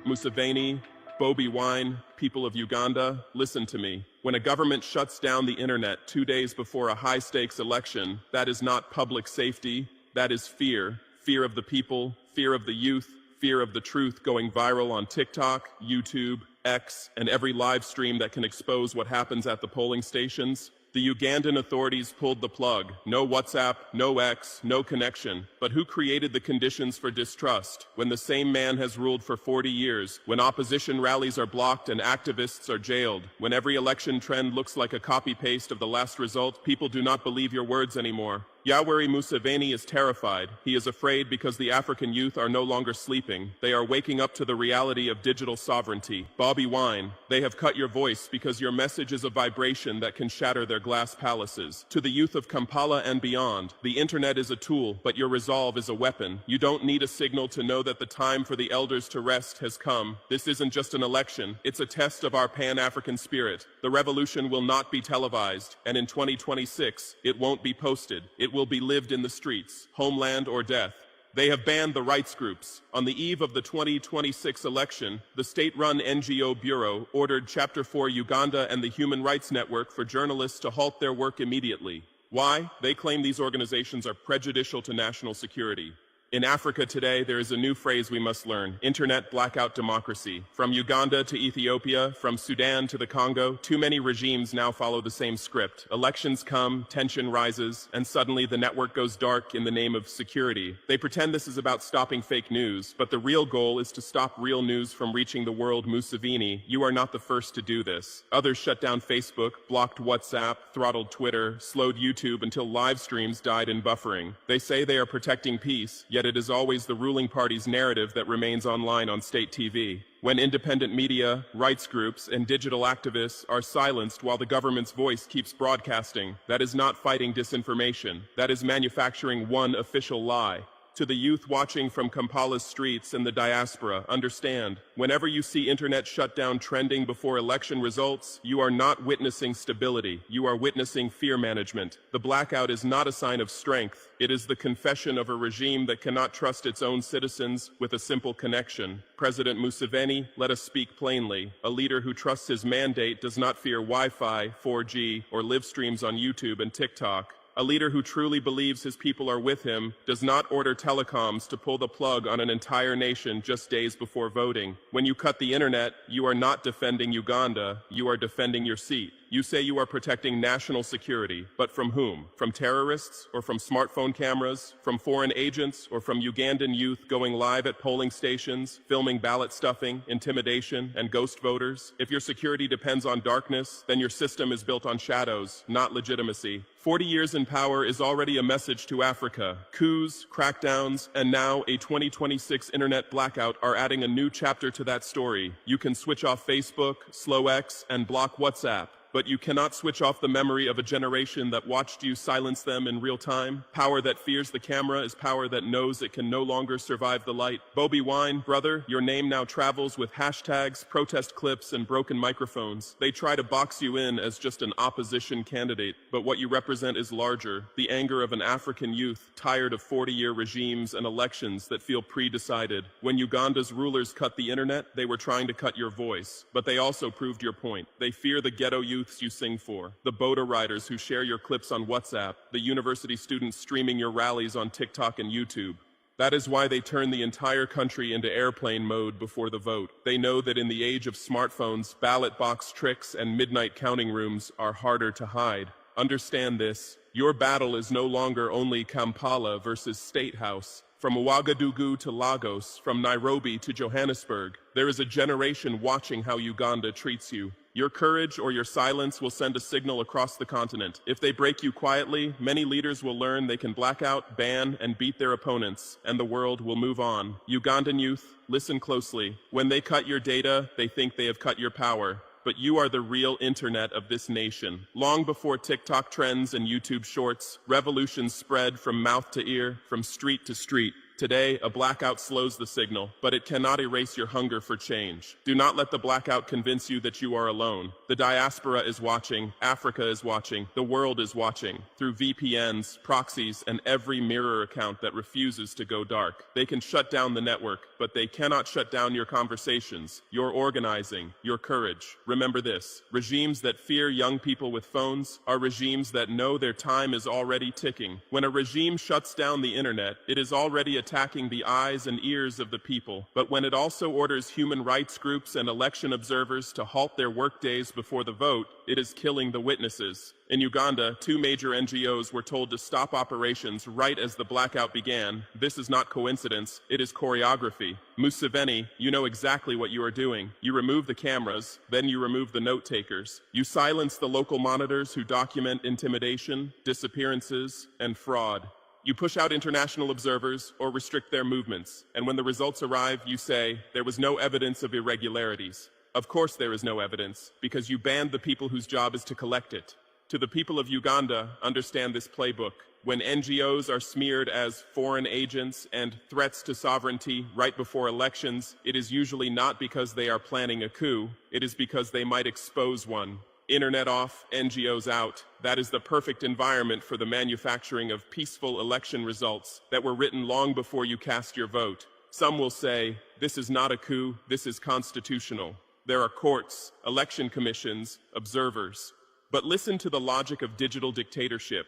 Museveni, Bobi Wine, people of Uganda, listen to me. When a government shuts down the internet 2 days before a high-stakes election, that is not public safety, that is fear. Fear of the people, fear of the youth, fear of the truth going viral on TikTok, YouTube, X, and every live stream that can expose what happens at the polling stations. The Ugandan authorities pulled the plug. No WhatsApp, no X, no connection. But who created the conditions for distrust? When the same man has ruled for 40 years, when opposition rallies are blocked and activists are jailed, when every election trend looks like a copy-paste of the last result, people do not believe your words anymore. Yoweri Museveni is terrified. He is afraid because the African youth are no longer sleeping. They are waking up to the reality of digital sovereignty. Bobi Wine, they have cut your voice because your message is a vibration that can shatter their glass palaces. To the youth of Kampala and beyond, the internet is a tool, but your resolve is a weapon. You don't need a signal to know that the time for the elders to rest has come. This isn't just an election. It's a test of our Pan-African spirit. The revolution will not be televised, and in 2026, it won't be posted. It will be lived in the streets, homeland or death. They have banned the rights groups. On the eve of the 2026 election, the state-run NGO Bureau ordered Chapter 4 Uganda and the Human Rights Network for journalists to halt their work immediately. Why? They claim these organizations are prejudicial to national security. In Africa today, there is a new phrase we must learn: internet blackout democracy. From Uganda to Ethiopia, from Sudan to the Congo, too many regimes now follow the same script. Elections come, tension rises, and suddenly the network goes dark in the name of security. They pretend this is about stopping fake news, but the real goal is to stop real news from reaching the world. Museveni, you are not the first to do this. Others shut down Facebook, blocked WhatsApp, throttled Twitter, slowed YouTube until live streams died in buffering. They say they are protecting peace, yet it is always the ruling party's narrative that remains online on state TV. When independent media, rights groups, and digital activists are silenced while the government's voice keeps broadcasting, that is not fighting disinformation. That is manufacturing one official lie. To the youth watching from Kampala's streets and the diaspora, understand, whenever you see internet shutdown trending before election results, you are not witnessing stability. You are witnessing fear management. The blackout is not a sign of strength. It is the confession of a regime that cannot trust its own citizens with a simple connection. President Museveni, let us speak plainly. A leader who trusts his mandate does not fear Wi-Fi, 4G, or live streams on YouTube and TikTok. A leader who truly believes his people are with him does not order telecoms to pull the plug on an entire nation just days before voting. When you cut the internet, you are not defending Uganda, you are defending your seat. You say you are protecting national security, but from whom? From terrorists, or from smartphone cameras, from foreign agents, or from Ugandan youth going live at polling stations, filming ballot stuffing, intimidation, and ghost voters? If your security depends on darkness, then your system is built on shadows, not legitimacy. 40 years in power is already a message to Africa. Coups, crackdowns, and now a 2026 internet blackout are adding a new chapter to that story. You can switch off Facebook, slow X, and block WhatsApp. But you cannot switch off the memory of a generation that watched you silence them in real time. Power that fears the camera is power that knows it can no longer survive the light. Bobi Wine, brother, your name now travels with hashtags, protest clips, and broken microphones. They try to box you in as just an opposition candidate, but what you represent is larger. The anger of an African youth tired of 40-year regimes and elections that feel pre-decided. When Uganda's rulers cut the internet, they were trying to cut your voice, but they also proved your point. They fear the ghetto youths you sing for, the boda riders who share your clips on WhatsApp, the university students streaming your rallies on TikTok and YouTube. That is why they turn the entire country into airplane mode before the vote. They know that in the age of smartphones, ballot box tricks and midnight counting rooms are harder to hide. Understand this. Your battle is no longer only Kampala versus State House. From Ouagadougou to Lagos, from Nairobi to Johannesburg, there is a generation watching how Uganda treats you. Your courage or your silence will send a signal across the continent. If they break you quietly, many leaders will learn they can black out, ban, and beat their opponents, and the world will move on. Ugandan youth, listen closely. When they cut your data, they think they have cut your power. But you are the real internet of this nation. Long before TikTok trends and YouTube shorts, revolutions spread from mouth to ear, from street to street. Today, a blackout slows the signal, but it cannot erase your hunger for change. Do not let the blackout convince you that you are alone. The diaspora is watching, Africa is watching, the world is watching, through VPNs, proxies, and every mirror account that refuses to go dark. They can shut down the network, but they cannot shut down your conversations, your organizing, your courage. Remember this, regimes that fear young people with phones are regimes that know their time is already ticking. When a regime shuts down the internet, it is already attacking the eyes and ears of the people. But when it also orders human rights groups and election observers to halt their workdays before the vote, it is killing the witnesses. In Uganda, 2 major NGOs were told to stop operations right as the blackout began. This is not coincidence, it is choreography. Museveni, you know exactly what you are doing. You remove the cameras, then you remove the note takers. You silence the local monitors who document intimidation, disappearances, and fraud. You push out international observers or restrict their movements, and when the results arrive, you say, there was no evidence of irregularities. Of course there is no evidence, because you banned the people whose job is to collect it. To the people of Uganda, understand this playbook. When NGOs are smeared as foreign agents and threats to sovereignty right before elections, it is usually not because they are planning a coup, it is because they might expose one. Internet off, NGOs out. That is the perfect environment for the manufacturing of peaceful election results that were written long before you cast your vote. Some will say, this is not a coup, this is constitutional. There are courts, election commissions, observers. But listen to the logic of digital dictatorship.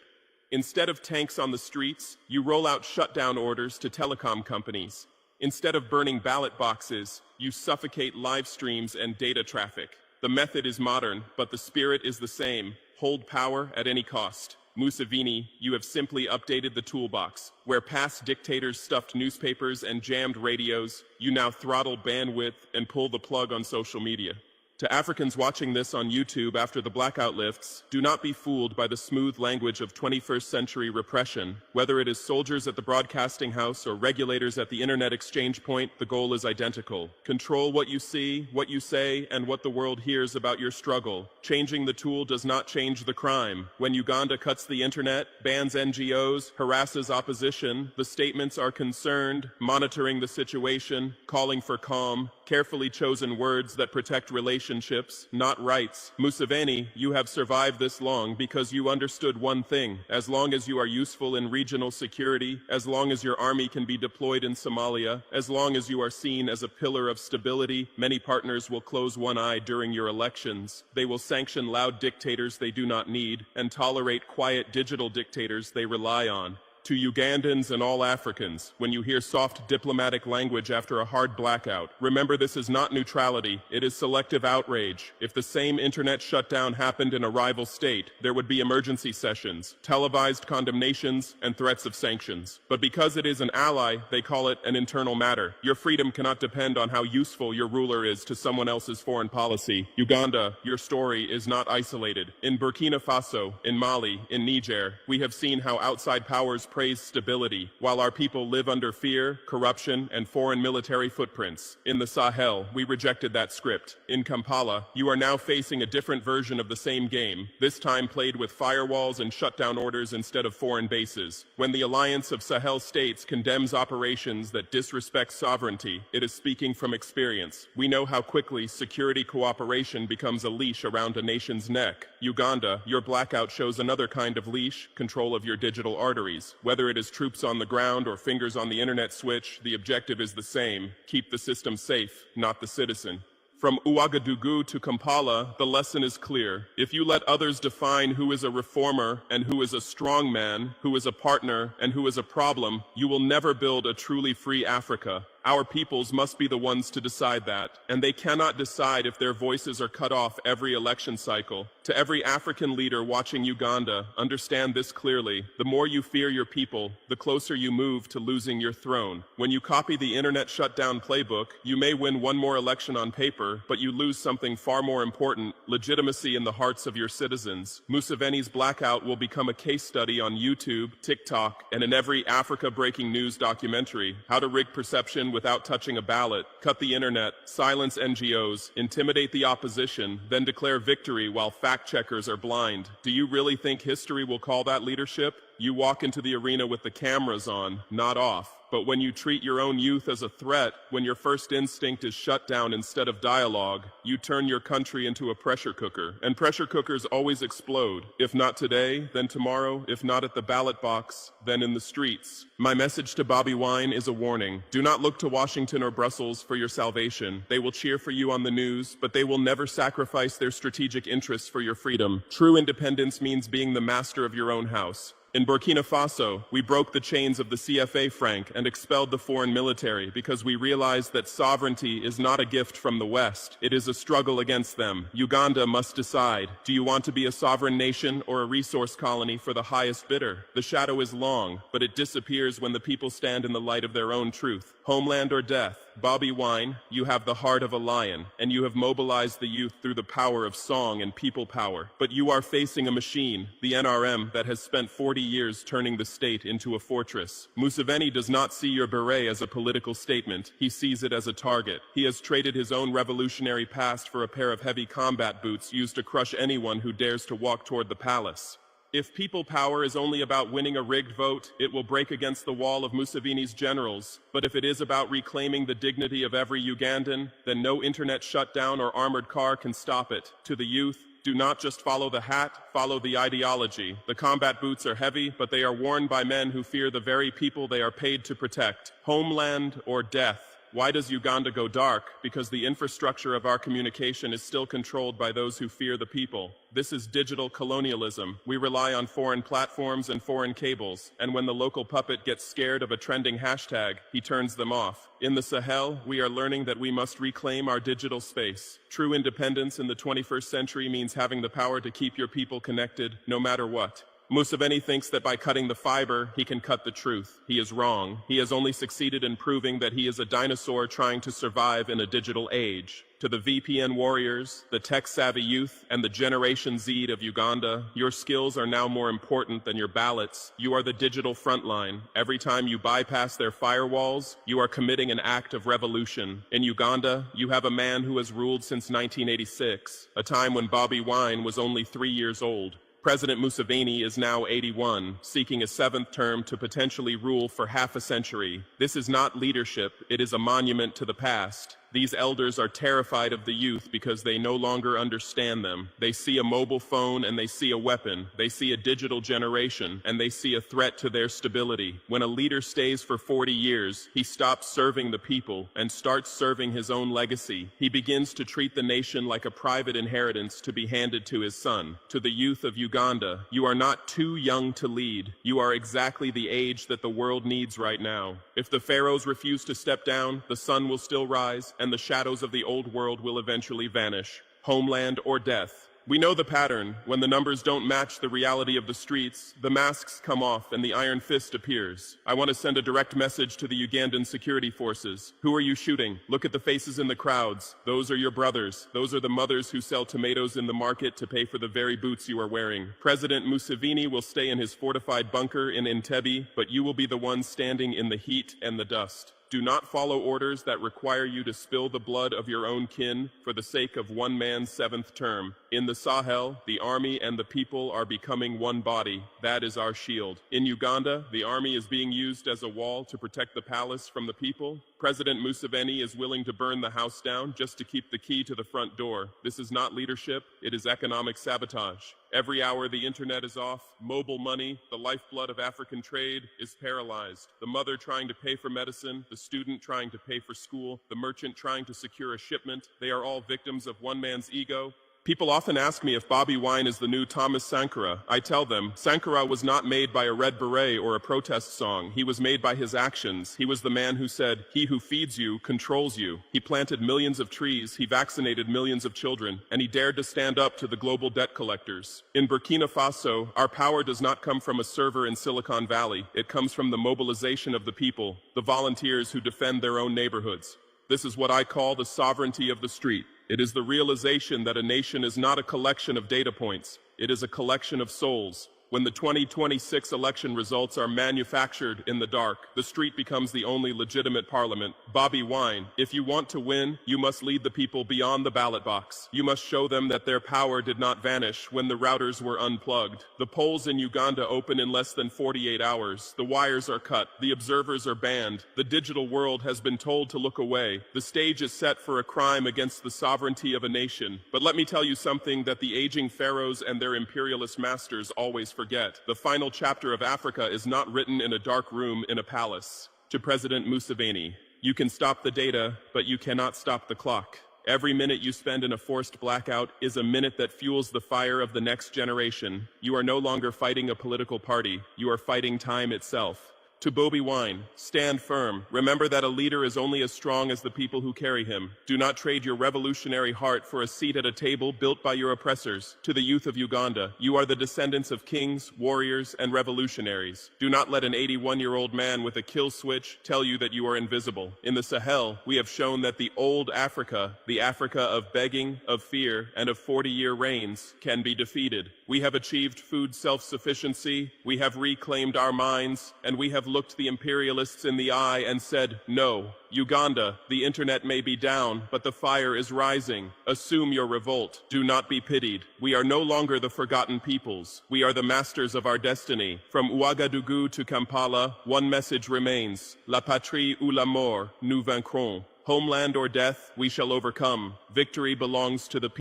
Instead of tanks on the streets, you roll out shutdown orders to telecom companies. Instead of burning ballot boxes, you suffocate live streams and data traffic. The method is modern, but the spirit is the same. Hold power at any cost. Museveni, you have simply updated the toolbox. Where past dictators stuffed newspapers and jammed radios, you now throttle bandwidth and pull the plug on social media. To Africans watching this on YouTube after the blackout lifts, do not be fooled by the smooth language of 21st century repression. Whether it is soldiers at the broadcasting house or regulators at the internet exchange point, the goal is identical. Control what you see, what you say, and what the world hears about your struggle. Changing the tool does not change the crime. When Uganda cuts the internet, bans NGOs, harasses opposition, the statements are concerned, monitoring the situation, calling for calm, carefully chosen words that protect relationships, not rights. Museveni, you have survived this long because you understood one thing. As long as you are useful in regional security, as long as your army can be deployed in Somalia, as long as you are seen as a pillar of stability, many partners will close one eye during your elections. They will sanction loud dictators they do not need and tolerate quiet digital dictators they rely on. To Ugandans and all Africans, when you hear soft diplomatic language after a hard blackout, remember this is not neutrality, it is selective outrage. If the same internet shutdown happened in a rival state, there would be emergency sessions, televised condemnations, and threats of sanctions. But because it is an ally, they call it an internal matter. Your freedom cannot depend on how useful your ruler is to someone else's foreign policy. Uganda, your story is not isolated. In Burkina Faso, in Mali, in Niger, we have seen how outside powers praise stability, while our people live under fear, corruption, and foreign military footprints. In the Sahel, we rejected that script. In Kampala, you are now facing a different version of the same game, this time played with firewalls and shutdown orders instead of foreign bases. When the Alliance of Sahel states condemns operations that disrespect sovereignty, it is speaking from experience. We know how quickly security cooperation becomes a leash around a nation's neck. Uganda, your blackout shows another kind of leash, control of your digital arteries. Whether it is troops on the ground or fingers on the internet switch, the objective is the same: keep the system safe, not the citizen. From Ouagadougou to Kampala, the lesson is clear. If you let others define who is a reformer and who is a strong man, who is a partner and who is a problem, you will never build a truly free Africa. Our peoples must be the ones to decide that, and they cannot decide if their voices are cut off every election cycle. To every African leader watching Uganda, understand this clearly: the more you fear your people, the closer you move to losing your throne. When you copy the internet shutdown playbook, you may win one more election on paper, but you lose something far more important: legitimacy in the hearts of your citizens. Museveni's blackout will become a case study on YouTube, TikTok, and in every Africa breaking news documentary. How to rig perception without touching a ballot, cut the internet, silence NGOs, intimidate the opposition, then declare victory while fact-checkers are blind. Do you really think history will call that leadership? You walk into the arena with the cameras on, not off. But when you treat your own youth as a threat, when your first instinct is shut down instead of dialogue, you turn your country into a pressure cooker. And pressure cookers always explode. If not today, then tomorrow. If not at the ballot box, then in the streets. My message to Bobi Wine is a warning. Do not look to Washington or Brussels for your salvation. They will cheer for you on the news, but they will never sacrifice their strategic interests for your freedom. True independence means being the master of your own house. In Burkina Faso, we broke the chains of the CFA franc and expelled the foreign military because we realized that sovereignty is not a gift from the West. It is a struggle against them. Uganda must decide. Do you want to be a sovereign nation or a resource colony for the highest bidder? The shadow is long, but it disappears when the people stand in the light of their own truth. Homeland or death? Bobi Wine, you have the heart of a lion, and you have mobilized the youth through the power of song and people power. But you are facing a machine, the NRM, that has spent 40 years turning the state into a fortress. Museveni does not see your beret as a political statement. He sees it as a target. He has traded his own revolutionary past for a pair of heavy combat boots used to crush anyone who dares to walk toward the palace. If people power is only about winning a rigged vote, it will break against the wall of Museveni's generals. But if it is about reclaiming the dignity of every Ugandan, then no internet shutdown or armored car can stop it. To the youth, do not just follow the hat, follow the ideology. The combat boots are heavy, but they are worn by men who fear the very people they are paid to protect. Homeland or death? Why does Uganda go dark? Because the infrastructure of our communication is still controlled by those who fear the people. This is digital colonialism. We rely on foreign platforms and foreign cables, and when the local puppet gets scared of a trending hashtag, he turns them off. In the Sahel, we are learning that we must reclaim our digital space. True independence in the 21st century means having the power to keep your people connected, no matter what. Museveni thinks that by cutting the fiber, he can cut the truth. He is wrong. He has only succeeded in proving that he is a dinosaur trying to survive in a digital age. To the VPN warriors, the tech-savvy youth, and the Generation Z of Uganda, your skills are now more important than your ballots. You are the digital frontline. Every time you bypass their firewalls, you are committing an act of revolution. In Uganda, you have a man who has ruled since 1986, a time when Bobi Wine was only 3 years old. President Museveni is now 81, seeking a 7th term to potentially rule for half a century. This is not leadership, it is a monument to the past. These elders are terrified of the youth because they no longer understand them. They see a mobile phone and they see a weapon. They see a digital generation and they see a threat to their stability. When a leader stays for 40 years, he stops serving the people and starts serving his own legacy. He begins to treat the nation like a private inheritance to be handed to his son. To the youth of Uganda, you are not too young to lead. You are exactly the age that the world needs right now. If the pharaohs refuse to step down, the sun will still rise, and the shadows of the old world will eventually vanish. Homeland or death. We know the pattern. When the numbers don't match the reality of the streets, the masks come off and the iron fist appears. I want to send a direct message to the Ugandan security forces. Who are you shooting? Look at the faces in the crowds. Those are your brothers. Those are the mothers who sell tomatoes in the market to pay for the very boots you are wearing. President Museveni will stay in his fortified bunker in Entebbe, but you will be the one standing in the heat and the dust. Do not follow orders that require you to spill the blood of your own kin for the sake of one man's 7th term. In the Sahel, the army and the people are becoming one body. That is our shield. In Uganda, the army is being used as a wall to protect the palace from the people. President Museveni is willing to burn the house down just to keep the key to the front door. This is not leadership, it is economic sabotage. Every hour the internet is off, mobile money, the lifeblood of African trade, is paralyzed. The mother trying to pay for medicine, the student trying to pay for school, the merchant trying to secure a shipment, they are all victims of one man's ego. People often ask me if Bobi Wine is the new Thomas Sankara. I tell them, Sankara was not made by a red beret or a protest song. He was made by his actions. He was the man who said, "He who feeds you controls you." He planted millions of trees, he vaccinated millions of children, and he dared to stand up to the global debt collectors. In Burkina Faso, our power does not come from a server in Silicon Valley. It comes from the mobilization of the people, the volunteers who defend their own neighborhoods. This is what I call the sovereignty of the street. It is the realization that a nation is not a collection of data points. It is a collection of souls. When the 2026 election results are manufactured in the dark, the street becomes the only legitimate parliament. Bobi Wine, if you want to win, you must lead the people beyond the ballot box. You must show them that their power did not vanish when the routers were unplugged. The polls in Uganda open in less than 48 hours. The wires are cut. The observers are banned. The digital world has been told to look away. The stage is set for a crime against the sovereignty of a nation. But let me tell you something that the aging pharaohs and their imperialist masters always forget. The final chapter of Africa is not written in a dark room in a palace. To President Museveni, you can stop the data, but you cannot stop the clock. Every minute you spend in a forced blackout is a minute that fuels the fire of the next generation. You are no longer fighting a political party. You are fighting time itself. To Bobi Wine, stand firm. Remember that a leader is only as strong as the people who carry him. Do not trade your revolutionary heart for a seat at a table built by your oppressors. To the youth of Uganda, you are the descendants of kings, warriors, and revolutionaries. Do not let an 81-year-old man with a kill switch tell you that you are invisible. In the Sahel, we have shown that the old Africa, the Africa of begging, of fear, and of 40-year reigns, can be defeated. We have achieved food self-sufficiency, we have reclaimed our minds, and we have looked the imperialists in the eye and said, no. Uganda, the internet may be down, but the fire is rising. Assume your revolt. Do not be pitied. We are no longer the forgotten peoples. We are the masters of our destiny. From Ouagadougou to Kampala, one message remains. La patrie ou la mort, nous vaincrons. Homeland or death, we shall overcome. Victory belongs to the people.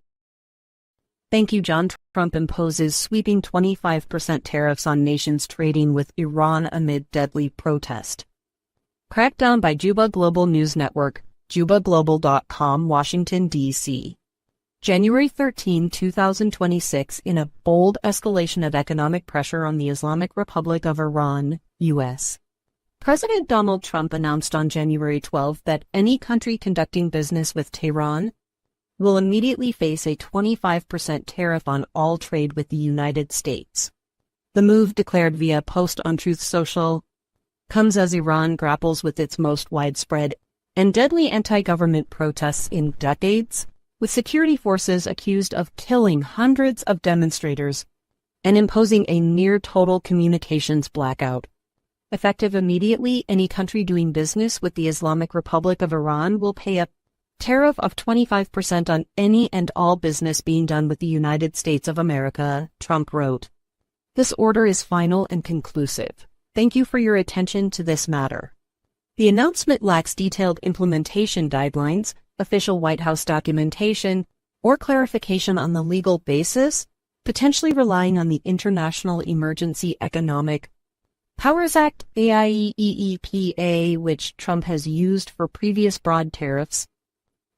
Thank you, John. Trump imposes sweeping 25% tariffs on nations trading with Iran amid deadly protest. Crackdown by Juba Global News Network, JubaGlobal.com, Washington, D.C. January 13, 2026, in a bold escalation of economic pressure on the Islamic Republic of Iran, U.S. President Donald Trump announced on January 12 that any country conducting business with Tehran will immediately face a 25% tariff on all trade with the United States. The move, declared via a post on Truth Social, comes as Iran grapples with its most widespread and deadly anti-government protests in decades, with security forces accused of killing hundreds of demonstrators and imposing a near-total communications blackout. Effective immediately, any country doing business with the Islamic Republic of Iran will pay a tariff of 25% on any and all business being done with the United States of America, Trump wrote. This order is final and conclusive. Thank you for your attention to this matter. The announcement lacks detailed implementation guidelines, official White House documentation, or clarification on the legal basis, potentially relying on the International Emergency Economic Powers Act, AIEEPA, which Trump has used for previous broad tariffs.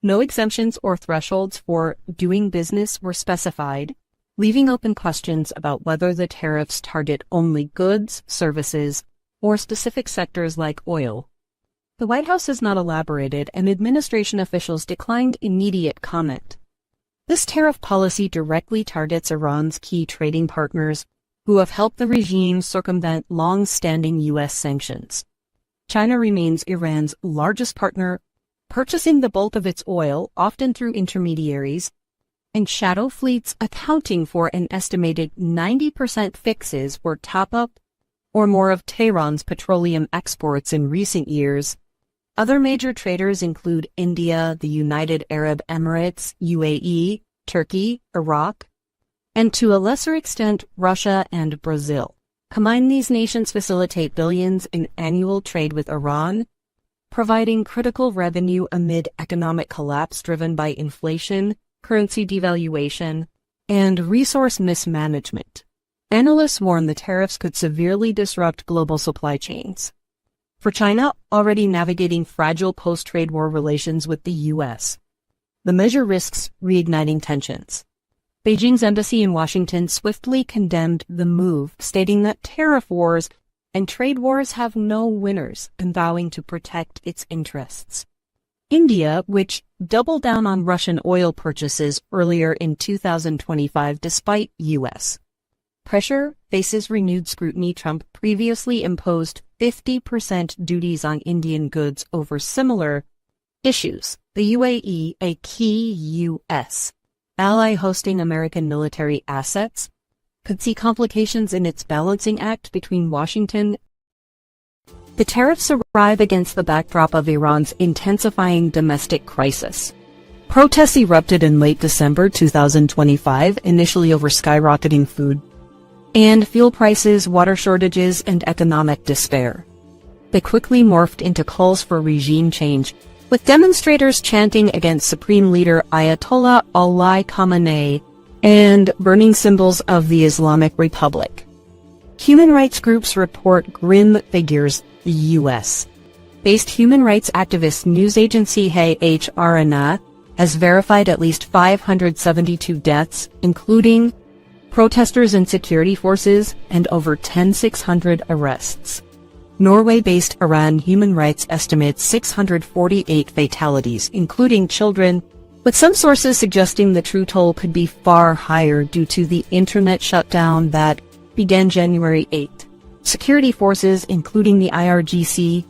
No exemptions or thresholds for doing business were specified, leaving open questions about whether the tariffs target only goods, services, or specific sectors like oil. The White House has not elaborated, and administration officials declined immediate comment. This tariff policy directly targets Iran's key trading partners, who have helped the regime circumvent long-standing U.S. sanctions. China remains Iran's largest partner, purchasing the bulk of its oil, often through intermediaries, and shadow fleets accounting for an estimated 90% fixes were top-up or more of Tehran's petroleum exports in recent years. Other major traders include India, the United Arab Emirates, UAE, Turkey, Iraq, and to a lesser extent, Russia and Brazil. Combined, these nations facilitate billions in annual trade with Iran, providing critical revenue amid economic collapse driven by inflation, currency devaluation, and resource mismanagement. Analysts warn the tariffs could severely disrupt global supply chains. For China, already navigating fragile post-trade war relations with the U.S., the measure risks reigniting tensions. Beijing's embassy in Washington swiftly condemned the move, stating that tariff wars and trade wars have no winners, and vowing to protect its interests. India, which doubled down on Russian oil purchases earlier in 2025 despite U.S. pressure, faces renewed scrutiny. Trump previously imposed 50% duties on Indian goods over similar issues. The UAE, a key U.S. ally hosting American military assets, could see complications in its balancing act between Washington. The tariffs arrive against the backdrop of Iran's intensifying domestic crisis. Protests erupted in late December 2025, initially over skyrocketing food and fuel prices, water shortages, and economic despair. They quickly morphed into calls for regime change, with demonstrators chanting against Supreme Leader Ayatollah Ali Khamenei and burning symbols of the Islamic Republic. Human rights groups report grim figures. The U.S.-based human rights activist news agency HRNA has verified at least 572 deaths, including protesters and security forces, and over 10,600 arrests. Norway-based Iran Human Rights estimates 648 fatalities, including children, with some sources suggesting the true toll could be far higher due to the internet shutdown that began January 8. Security forces, including the IRGC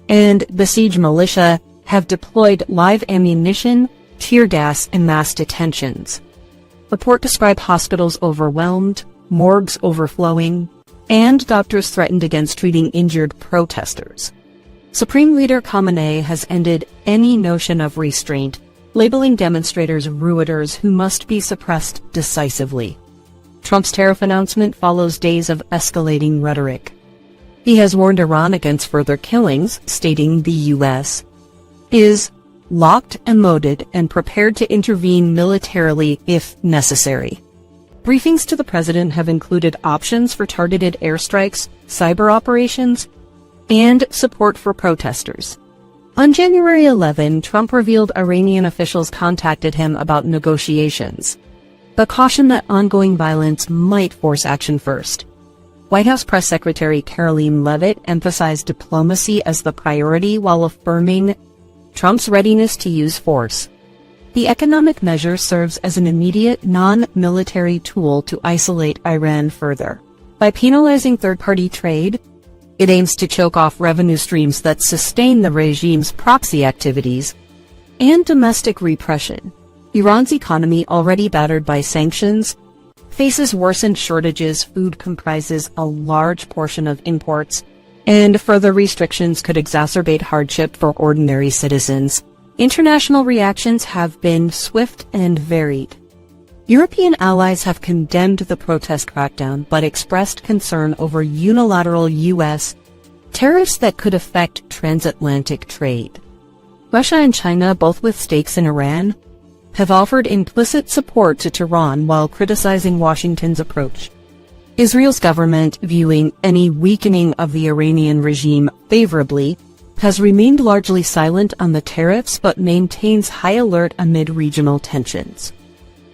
and Basij militia, have deployed live ammunition, tear gas, and mass detentions. Reports describe hospitals overwhelmed, morgues overflowing, and doctors threatened against treating injured protesters. Supreme Leader Khamenei has ended any notion of restraint, labeling demonstrators ruiners who must be suppressed decisively. Trump's tariff announcement follows days of escalating rhetoric. He has warned Iran against further killings, stating the U.S. is locked and loaded and prepared to intervene militarily if necessary. Briefings to the president have included options for targeted airstrikes, cyber operations, and support for protesters. On January 11, Trump revealed Iranian officials contacted him about negotiations, but cautioned that ongoing violence might force action first. White House Press Secretary Karoline Leavitt emphasized diplomacy as the priority while affirming Trump's readiness to use force. The economic measure serves as an immediate, non-military tool to isolate Iran further. By penalizing third-party trade, it aims to choke off revenue streams that sustain the regime's proxy activities and domestic repression. Iran's economy, already battered by sanctions, faces worsened shortages. Food comprises a large portion of imports, and further restrictions could exacerbate hardship for ordinary citizens. International reactions have been swift and varied. European allies have condemned the protest crackdown but expressed concern over unilateral U.S. tariffs that could affect transatlantic trade. Russia and China, both with stakes in Iran, have offered implicit support to Tehran while criticizing Washington's approach. Israel's government, viewing any weakening of the Iranian regime favorably, has remained largely silent on the tariffs but maintains high alert amid regional tensions.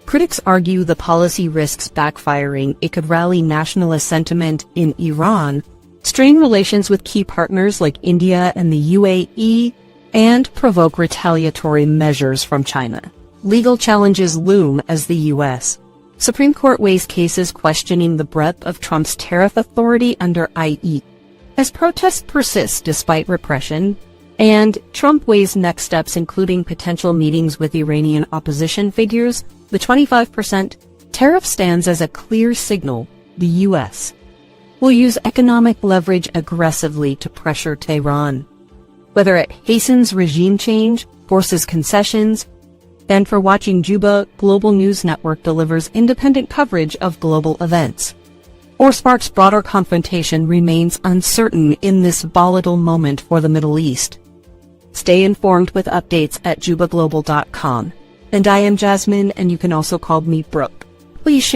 Critics argue the policy risks backfiring. It could rally nationalist sentiment in Iran, strain relations with key partners like India and the UAE, and provoke retaliatory measures from China. Legal challenges loom as the U.S. Supreme Court weighs cases questioning the breadth of Trump's tariff authority under IE. As protests persist despite repression, and Trump weighs next steps including potential meetings with Iranian opposition figures, the 25% tariff stands as a clear signal the U.S. will use economic leverage aggressively to pressure Tehran, whether it hastens regime change, forces concessions, and for watching Juba, Global News Network delivers independent coverage of global events, or sparks broader confrontation remains uncertain in this volatile moment for the Middle East. Stay informed with updates at jubaglobal.com. And I am Jasmine, and you can also call me Brooke. Please share